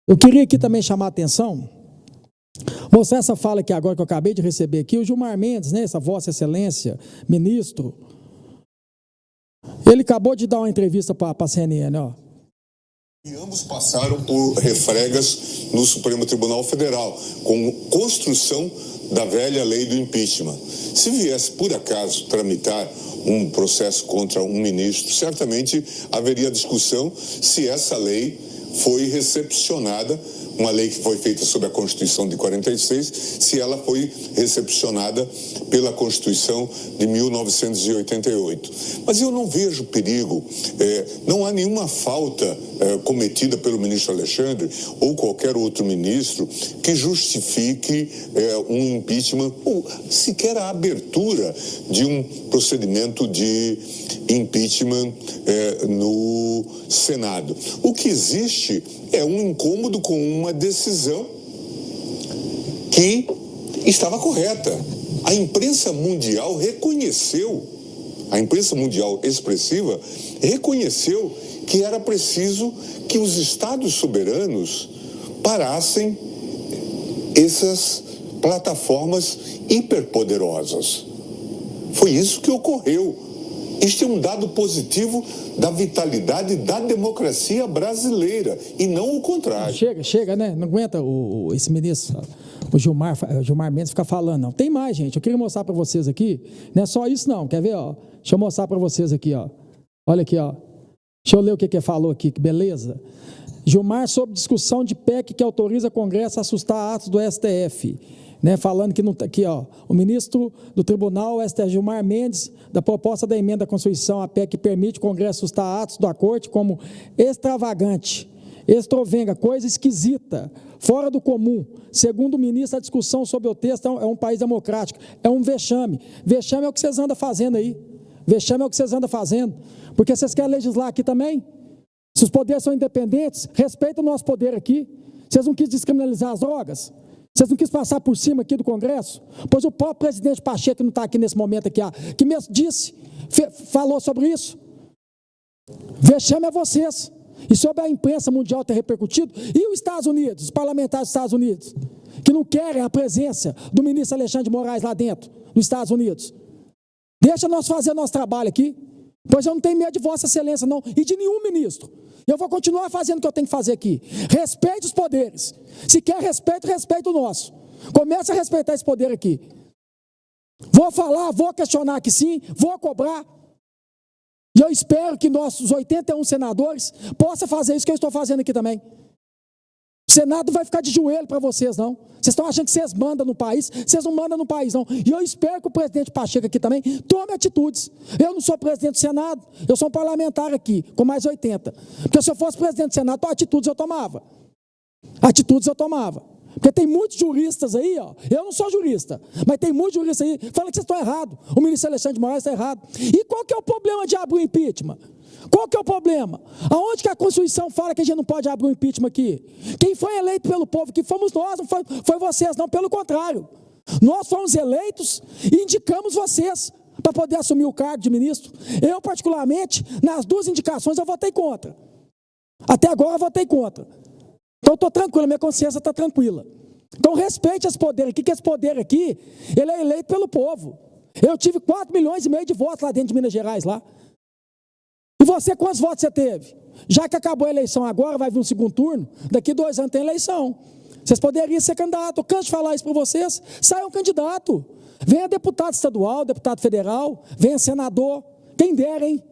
Eu queria aqui também chamar a atenção, mostrar essa fala aqui agora que eu acabei de receber aqui, o Gilmar Mendes, né, essa Vossa Excelência, ministro, ele acabou de dar uma entrevista para a CNN, ó. E ambos passaram por refregas no Supremo Tribunal Federal, com construção da velha lei do impeachment. Se viesse, por acaso, tramitar um processo contra um ministro, certamente haveria discussão se essa lei foi recepcionada, uma lei que foi feita sob a Constituição de 46, se ela foi recepcionada pela Constituição de 1988. Mas eu não vejo perigo, não há nenhuma falta cometida pelo ministro Alexandre ou qualquer outro ministro que justifique um impeachment ou sequer a abertura de um procedimento de impeachment no Senado. O que existe é um incômodo com uma decisão que estava correta. A imprensa mundial reconheceu, a imprensa mundial expressiva reconheceu que era preciso que os estados soberanos parassem essas plataformas hiperpoderosas. Foi isso que ocorreu. Este é um dado positivo da vitalidade da democracia brasileira e não o contrário. Chega, né? Não aguenta esse ministro, o Gilmar Mendes ficar falando, não. Tem mais, gente. Eu queria mostrar para vocês aqui. Não é só isso, não. Quer ver, ó? Deixa eu mostrar para vocês aqui, ó. Olha aqui, ó. Deixa eu ler o que ele falou aqui, que beleza. Gilmar sobre discussão de PEC que autoriza Congresso a assustar atos do STF. Né, falando que não está aqui, ó, o ministro do Tribunal, STF, Gilmar Mendes, da proposta da emenda à Constituição, a PEC que permite o Congresso assustar atos da Corte como extravagante, extrovenga, coisa esquisita, fora do comum. Segundo o ministro, a discussão sobre o texto é um país democrático, é um vexame. Vexame é o que vocês andam fazendo aí. Vexame é o que vocês andam fazendo. Porque vocês querem legislar aqui também? Se os poderes são independentes, respeita o nosso poder aqui. Vocês não quis descriminalizar as drogas? Vocês não quis passar por cima aqui do Congresso? Pois o próprio presidente Pacheco, que não está aqui nesse momento aqui, que mesmo disse, falou sobre isso. Vexame é vocês. E sobre a imprensa mundial ter repercutido, e os Estados Unidos, os parlamentares dos Estados Unidos, que não querem a presença do ministro Alexandre de Moraes lá dentro, nos Estados Unidos. Deixa nós fazer nosso trabalho aqui, pois eu não tenho medo de Vossa Excelência, não, e de nenhum ministro. Eu vou continuar fazendo o que eu tenho que fazer aqui. Respeite os poderes. Se quer respeito, respeite o nosso. Comece a respeitar esse poder aqui. Vou falar, vou questionar aqui sim, vou cobrar. E eu espero que nossos 81 senadores possam fazer isso que eu estou fazendo aqui também. O Senado vai ficar de joelho para vocês, não. Vocês estão achando que vocês mandam no país, vocês não mandam no país, não. E eu espero que o presidente Pacheco aqui também tome atitudes. Eu não sou presidente do Senado, eu sou um parlamentar aqui, com mais 80. Porque se eu fosse presidente do Senado, atitudes eu tomava. Atitudes eu tomava. Porque tem muitos juristas aí, ó. Eu não sou jurista, mas tem muitos juristas aí que falam que vocês estão errados. O ministro Alexandre de Moraes está errado. E qual que é o problema de abrir o impeachment? Qual que é o problema? Aonde que a Constituição fala que a gente não pode abrir um impeachment aqui? Quem foi eleito pelo povo aqui fomos nós, não foi vocês, não, pelo contrário. Nós fomos eleitos e indicamos vocês para poder assumir o cargo de ministro. Eu, particularmente, nas duas indicações eu votei contra. Até agora eu votei contra. Então eu estou tranquilo, minha consciência está tranquila. Então respeite esse poder aqui, que esse poder aqui, ele é eleito pelo povo. Eu tive 4,5 milhões de votos lá dentro de Minas Gerais, lá. E você, quantos votos você teve? Já que acabou a eleição agora, vai vir um segundo turno, daqui 2 anos tem eleição. Vocês poderiam ser candidato, eu canso de falar isso para vocês, saiam candidato. Venha deputado estadual, deputado federal, venha senador, quem der, hein?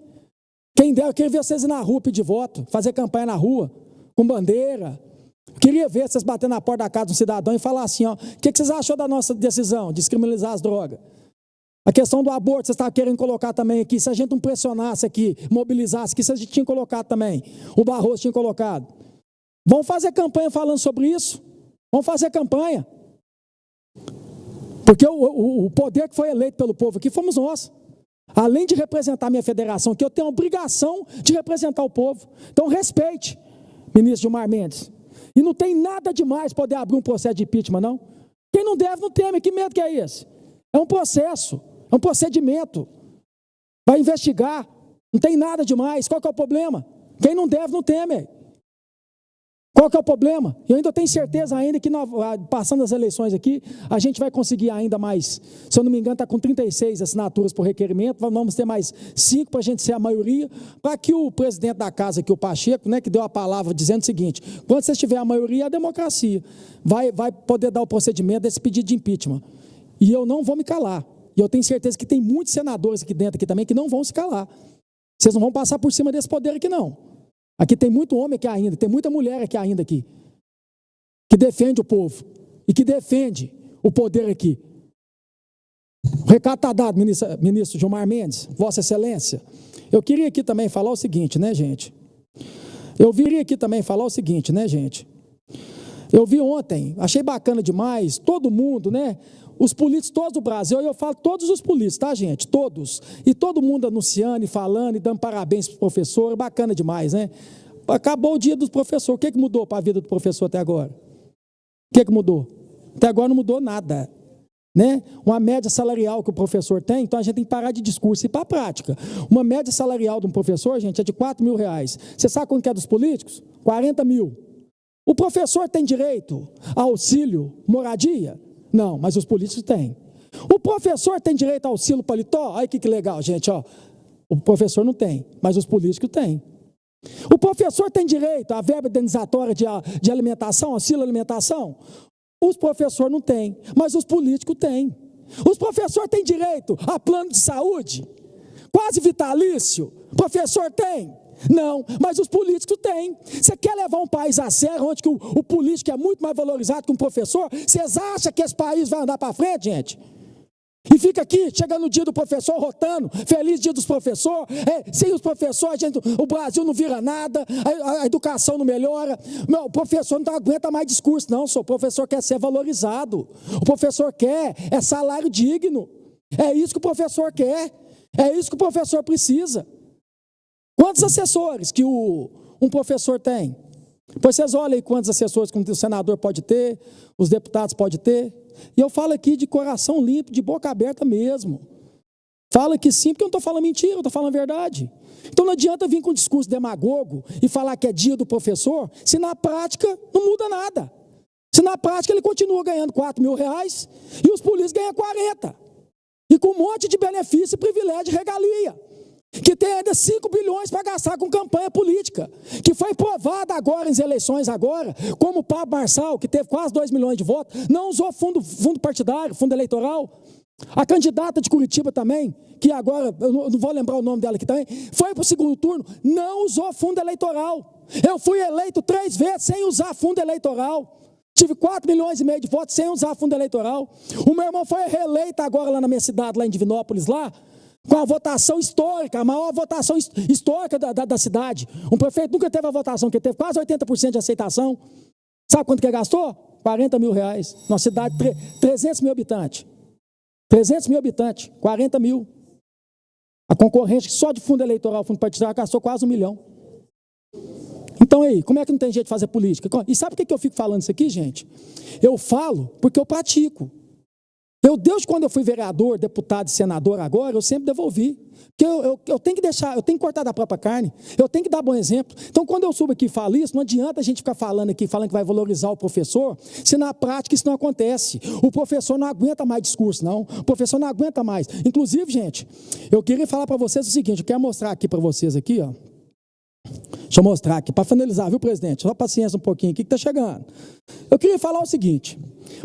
Quem der, eu queria ver vocês ir na rua pedir voto, fazer campanha na rua, com bandeira. Eu queria ver vocês batendo na porta da casa do cidadão e falar assim, ó, o que vocês achou da nossa decisão de descriminalizar as drogas? A questão do aborto, vocês estavam querendo colocar também aqui, se a gente não pressionasse aqui, mobilizasse aqui, vocês tinham colocado também, o Barroso tinha colocado. Vamos fazer campanha falando sobre isso? Vamos fazer campanha. Porque o poder que foi eleito pelo povo aqui fomos nós. Além de representar a minha federação aqui, eu tenho a obrigação de representar o povo. Então respeite, ministro Gilmar Mendes. E não tem nada demais poder abrir um processo de impeachment, não. Quem não deve, não teme. Que medo que é esse? É um processo, é um procedimento. Vai investigar, não tem nada demais. Qual que é o problema? Quem não deve, não teme. Qual que é o problema? Eu ainda tenho certeza ainda que passando as eleições aqui, a gente vai conseguir ainda mais, se eu não me engano, está com 36 assinaturas por requerimento, vamos ter mais 5 para a gente ser a maioria, para que o presidente da casa aqui, o Pacheco, né, que deu a palavra dizendo o seguinte, quando você tiver a maioria, é a democracia, vai poder dar o procedimento desse pedido de impeachment. E eu não vou me calar. E eu tenho certeza que tem muitos senadores aqui dentro aqui também que não vão se calar. Vocês não vão passar por cima desse poder aqui não. Aqui tem muito homem aqui ainda, tem muita mulher aqui ainda aqui, que defende o povo e que defende o poder aqui. O recado está dado, ministro Gilmar Mendes, Vossa Excelência. Eu queria aqui também falar o seguinte, né, gente? Eu vi ontem, achei bacana demais, todo mundo, né? Os políticos todos do Brasil, eu falo todos os políticos, tá, gente? Todos. E todo mundo anunciando e falando e dando parabéns para o professor, bacana demais, né? Acabou o dia do professor, o que mudou para a vida do professor até agora? O que mudou? Até agora não mudou nada, né? Uma média salarial que o professor tem, então a gente tem que parar de discurso e ir para a prática. Uma média salarial de um professor, gente, é de R$4.000. Você sabe quanto que é dos políticos? 40 mil. O professor tem direito a auxílio, moradia? Não, mas os políticos têm. O professor tem direito ao auxílio paletó? Olha que legal, gente, ó. O professor não tem, mas os políticos têm. O professor tem direito à verba indenizatória de alimentação, auxílio alimentação? Os professores não têm, mas os políticos têm. Os professores têm direito a plano de saúde? Quase vitalício? O professor tem? Não, mas os políticos têm. Você quer levar um país a sério, onde que o político é muito mais valorizado que um professor? Vocês acham que esse país vai andar para frente, gente? E fica aqui, chega no dia do professor, rotando, feliz dia dos professores, sem os professores, o Brasil não vira nada, a educação não melhora, o professor não aguenta mais discurso, não, o professor quer ser valorizado, o professor quer salário digno, é isso que o professor quer, é isso que o professor precisa. Quantos assessores que um professor tem? Depois vocês olhem aí quantos assessores que o senador pode ter, os deputados podem ter. E eu falo aqui de coração limpo, de boca aberta mesmo. Falo aqui sim, porque eu não estou falando mentira, eu estou falando a verdade. Então não adianta vir com um discurso demagogo e falar que é dia do professor, se na prática não muda nada. Se na prática ele continua ganhando R$4.000 e os políticos ganham 40. E com um monte de benefício, privilégio e regalia. Que tem ainda 5 bilhões para gastar com campanha política, que foi provada agora em eleições agora, como o Pablo Marçal, que teve quase 2 milhões de votos, não usou fundo partidário, fundo eleitoral. A candidata de Curitiba também, que agora, eu não vou lembrar o nome dela aqui também, foi para o segundo turno, não usou fundo eleitoral. Eu fui eleito 3 vezes sem usar fundo eleitoral. Tive 4,5 milhões de votos sem usar fundo eleitoral. O meu irmão foi reeleito agora lá na minha cidade, lá em Divinópolis, lá, com a votação histórica, a maior votação histórica da cidade. Um prefeito nunca teve a votação, que teve quase 80% de aceitação. Sabe quanto que gastou? R$40 mil. Numa cidade de 300 mil habitantes. 300 mil habitantes, 40 mil. A concorrente só de fundo eleitoral, fundo partidário, gastou quase 1 milhão. Então aí, como é que não tem jeito de fazer política? E sabe por que eu fico falando isso aqui, gente? Eu falo porque eu pratico. Desde quando eu fui vereador, deputado e senador agora, eu sempre devolvi. Porque eu tenho que deixar, eu tenho que cortar da própria carne, eu tenho que dar bom exemplo. Então, quando eu subo aqui e falo isso, não adianta a gente ficar falando aqui, falando que vai valorizar o professor, se na prática isso não acontece. O professor não aguenta mais discurso, não. O professor não aguenta mais. Inclusive, gente, eu queria falar para vocês o seguinte, eu quero mostrar aqui para vocês aqui, ó. Deixa eu mostrar aqui, para finalizar, viu, presidente? Só paciência um pouquinho aqui que está chegando. Eu queria falar o seguinte,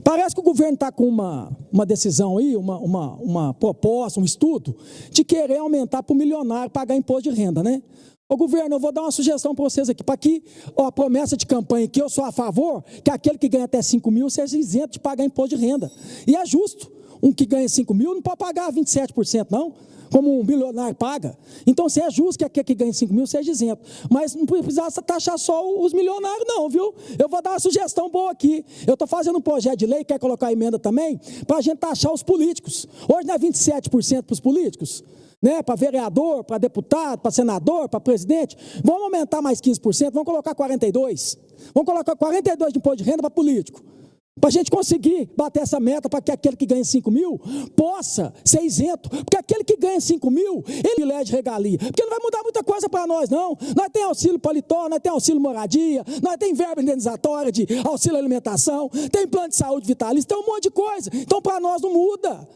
parece que o governo está com uma decisão aí, uma proposta, um estudo, de querer aumentar para o milionário pagar imposto de renda, né? Ô governo, eu vou dar uma sugestão para vocês aqui, para que a promessa de campanha que eu sou a favor, que aquele que ganha até 5 mil seja isento de pagar imposto de renda. E é justo, um que ganha 5 mil não pode pagar 27%, não, como um milionário paga. Então, se é justo que aquele que ganha 5 mil seja isento. Mas não precisa taxar só os milionários, não, viu? Eu vou dar uma sugestão boa aqui. Eu estou fazendo um projeto de lei, quer colocar emenda também, para a gente taxar os políticos. Hoje não é 27% para os políticos, né? Para vereador, para deputado, para senador, para presidente. Vamos aumentar mais 15%, vamos colocar 42%. Vamos colocar 42% de imposto de renda para político. Para a gente conseguir bater essa meta, para que aquele que ganha 5 mil possa ser isento. Porque aquele que ganha 5 mil, ele elege regalia. Porque não vai mudar muita coisa para nós, não. Nós temos auxílio paletó, nós temos auxílio moradia, nós temos verba indenizatória de auxílio alimentação, tem plano de saúde vitalício, tem um monte de coisa. Então, para nós não muda.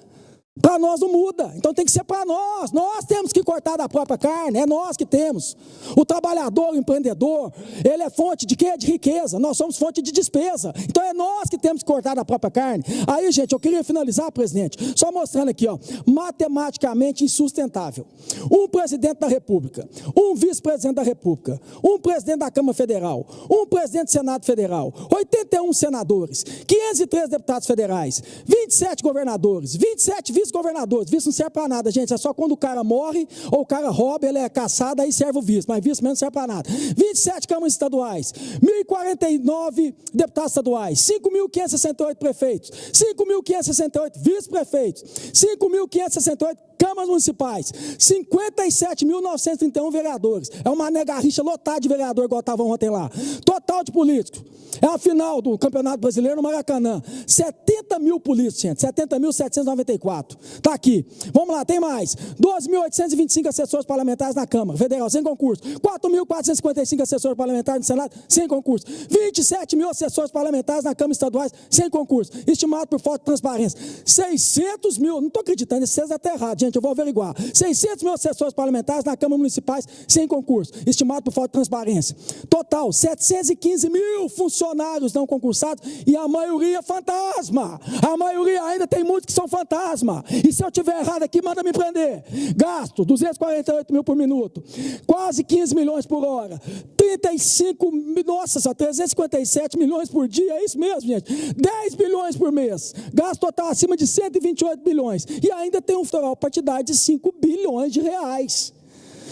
Para nós não muda, então tem que ser para nós. Nós temos que cortar da própria carne, é nós que temos. O trabalhador, o empreendedor, ele é fonte de quê? De riqueza. Nós somos fonte de despesa. Então é nós que temos que cortar da própria carne. Aí, gente, eu queria finalizar, presidente, só mostrando aqui, ó, matematicamente insustentável. Um presidente da República, um vice-presidente da República, um presidente da Câmara Federal, um presidente do Senado Federal, 81 senadores, 503 deputados federais, 27 governadores, 27 vice-governadores. Vice não serve para nada, gente. É só quando o cara morre ou o cara rouba, ele é caçado, aí serve o vice. Mas vice mesmo não serve para nada. 27 câmaras estaduais, 1.049 deputados estaduais, 5.568 prefeitos, 5.568 vice-prefeitos, 5.568 câmaras municipais, 57.931 vereadores. É uma negarricha lotada de vereador, igual estava ontem lá. Total de políticos. É a final do Campeonato Brasileiro no Maracanã. 70 mil políticos, gente. 70.794. Está aqui. Vamos lá, tem mais. 12.825 assessores parlamentares na Câmara Federal, sem concurso. 4.455 assessores parlamentares no Senado, sem concurso. 27 mil assessores parlamentares na Câmara Estaduais, sem concurso. Estimado por falta de transparência. 600 mil, não estou acreditando, esse é até errado, gente, eu vou averiguar. 600 mil assessores parlamentares na Câmara Municipais, sem concurso. Estimado por falta de transparência. Total, 715 mil funcionários não concursados e a maioria fantasma. A maioria ainda tem muitos que são fantasma. E se eu tiver errado aqui, manda me prender. Gasto, 248 mil por minuto. Quase 15 milhões por hora. 357 milhões por dia. É isso mesmo, gente. 10 bilhões por mês. Gasto total acima de 128 bilhões. E ainda tem um federal partidário de 5 bilhões de reais.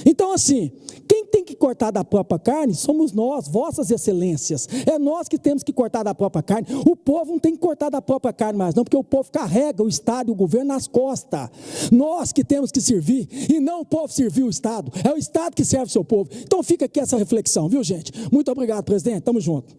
Então, assim, quem tem que cortar da própria carne somos nós, vossas excelências. É nós que temos que cortar da própria carne. O povo não tem que cortar da própria carne mais não, porque o povo carrega o Estado e o governo nas costas. Nós que temos que servir, e não o povo servir o Estado. É o Estado que serve o seu povo. Então fica aqui essa reflexão, viu, gente? Muito obrigado, presidente. Tamo junto.